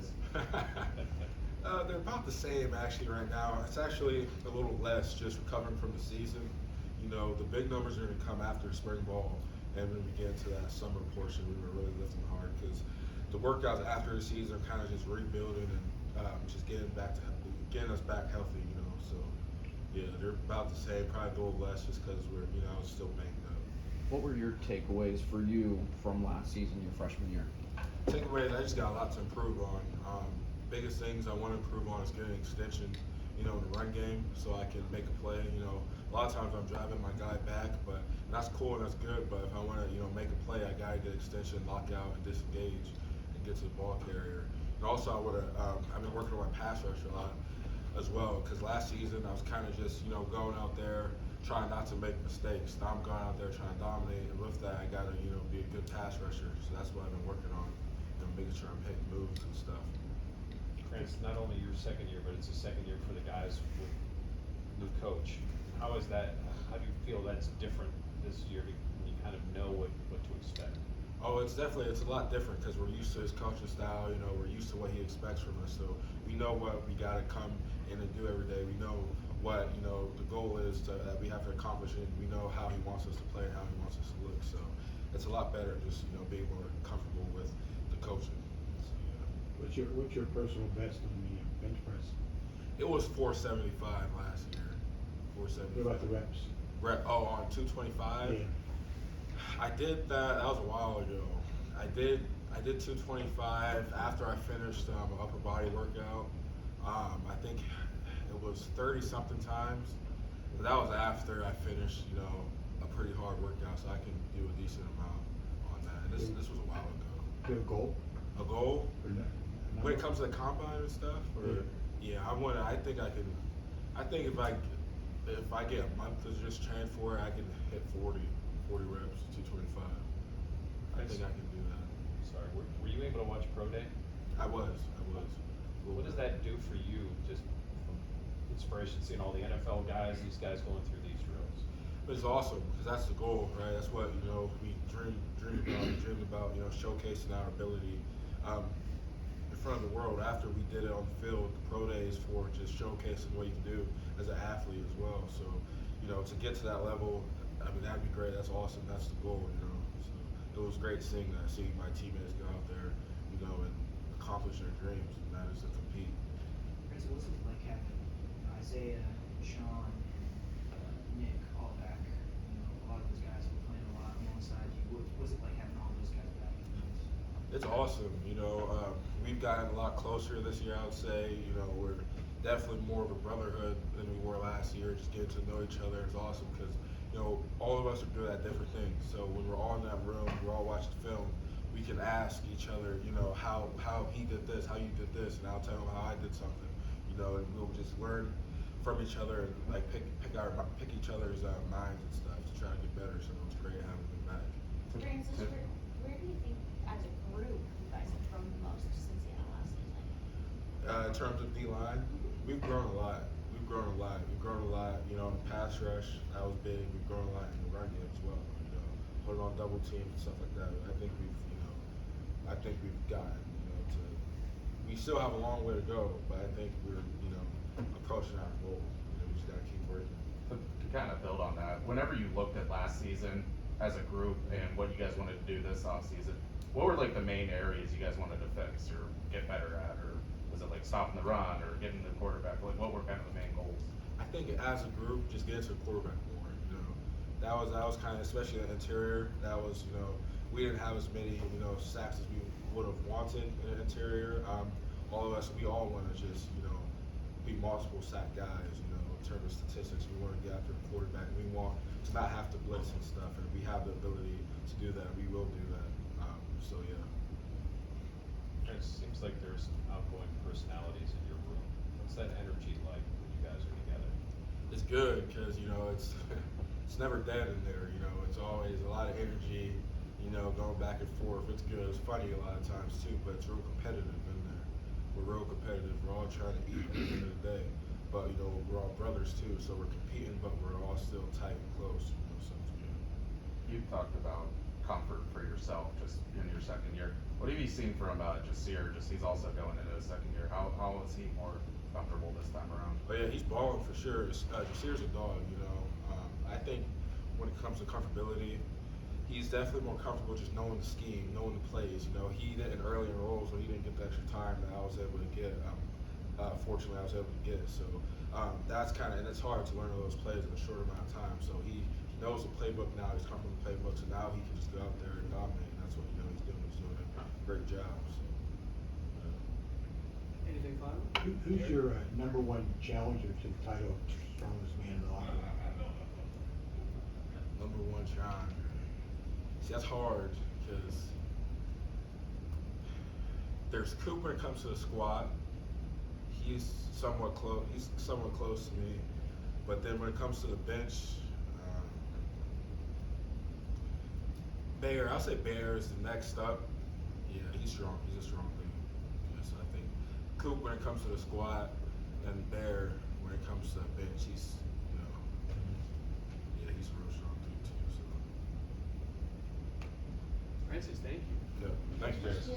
is? They're about the same actually right now. It's actually a little less, just recovering from the season. You know, the big numbers are going to come after spring ball, and when we get into that summer portion, we were really lifting hard because the workouts after the season are kind of just rebuilding and just getting us back healthy. You know, so yeah, they're about the same. Probably a little less just because we're still banged up. What were your takeaways for you from last season, your freshman year? Takeaways, I just got a lot to improve on. Biggest things I want to improve on is getting extension, in the run game so I can make a play. A lot of times I'm driving my guy back, but that's cool and that's good. But if I want to, make a play, I gotta get extension, lock out, and disengage, and get to the ball carrier. And also, I've been working on my pass rush a lot as well because last season I was kind of just, going out there trying not to make mistakes. Now I'm going out there trying to dominate, and with that, I gotta, be a good pass rusher. So that's what I've been working on, making sure I'm hitting moves and stuff. It's not only your second year, but it's the second year for the guys with new coach. How is that? How do you feel that's different this year when you kind of know what to expect? Oh, it's a lot different because we're used to his coaching style. We're used to what he expects from us. So we know what we got to come in and do every day. We know what the goal is that we have to accomplish it. We know how he wants us to play and how he wants us to look. So it's a lot better just being more comfortable with the coaching. What's your personal best on the bench press? It was 475 last year. 475. What about the reps? On 225. Yeah. I did that. That was a while ago. I did 225 after I finished an upper body workout. I think it was 30 something times. But that was after I finished, a pretty hard workout, so I can do a decent amount on that. And this was a while ago. Do you have a goal? A goal? Or no? When it comes to the combine and stuff, I think if I get a month to just train for it, I can hit 40 reps, 225. I think I can do that. Sorry, were you able to watch Pro Day? I was. What does that do for you, just from inspiration, seeing all the NFL guys, these guys going through these drills? It's awesome because that's the goal, right? That's what we dream about, showcasing our ability in front of the world. After we did it on the field, the pro days for just showcasing what you can do as an athlete as well. So, to get to that level, that'd be great. That's awesome. That's the goal, So it was great seeing my teammates go out there, and accomplish their dreams, and that is to compete. So what's it like having Isaiah, Sean, and Nick all back? A lot of those guys were playing a lot alongside you. What's it like having all those guys back? It's awesome. We've gotten a lot closer this year, I would say. We're definitely more of a brotherhood than we were last year. Just getting to know each other is awesome because, all of us are good at different things. So when we're all in that room, we're all watching film, we can ask each other, how he did this, how you did this, and I'll tell him how I did something, and we'll just learn from each other and like pick each other's minds and stuff to try to get better. So it's great having them back. Francis, where do you think, as a group, you guys have grown the most since the last season? In terms of D-line, we've grown a lot. We've grown a lot, in the pass rush, that was big. We've grown a lot in the run game as well, putting on double teams and stuff like that. I think we've gotten, we still have a long way to go, but I think we're, approaching our goal. We just gotta keep working. To kind of build on that, whenever you looked at last season as a group and what you guys wanted to do this offseason, what were like the main areas you guys wanted to fix or get better at, or was it like stopping the run or getting the quarterback? Like, what were kind of the main goals? I think as a group, just getting to the quarterback more. That was kind of, especially the interior. That was, we didn't have as many, sacks as we would have wanted in the interior. All of us, we all want to just, be multiple sack guys. In terms of statistics, we want to get after the quarterback. We want to not have to blitz and stuff, and we have the ability to do that. We will do that. So yeah. It seems like there's outgoing personalities in your room. What's that energy like when you guys are together? It's good because it's never dead in there. It's always a lot of energy. Going back and forth. It's good. It's funny a lot of times too, but it's real competitive in there. We're real competitive. We're all trying to eat at the end of the day, but we're all brothers too, so we're competing, but we're all still tight and close. So it's good. You talked about comfort for yourself just in your second year. What have you seen from Jasir? Just he's also going into his second year. How is he more comfortable this time around? But yeah, he's balling for sure. Jasir's a dog, you know. I think when it comes to comfortability, he's definitely more comfortable just knowing the scheme, knowing the plays. You know, he did in earlier roles where he didn't get the extra time that I was able to get. Fortunately, I was able to get. So that's kind of, and it's hard to learn all those plays in a short amount of time. So he knows the playbook now. He's comfortable with the playbook, so now he can just go out there and dominate. And that's what he's doing. He's doing a great job. So. Anything final? Who's your number one challenger to the title of strongest man in the locker room? Number one challenge. See, that's hard because there's Coop when it comes to the squad. He's somewhat close. He's somewhat close to me, but then when it comes to the bench, Bear. I'll say Bear is the next up. Yeah, he's strong. He's a strong dude. Yeah, so I think Coop when it comes to the squad, and Bear when it comes to the bench. He's yeah, he's a real strong dude too. So Francis, thank you. yeah, thank you, guys.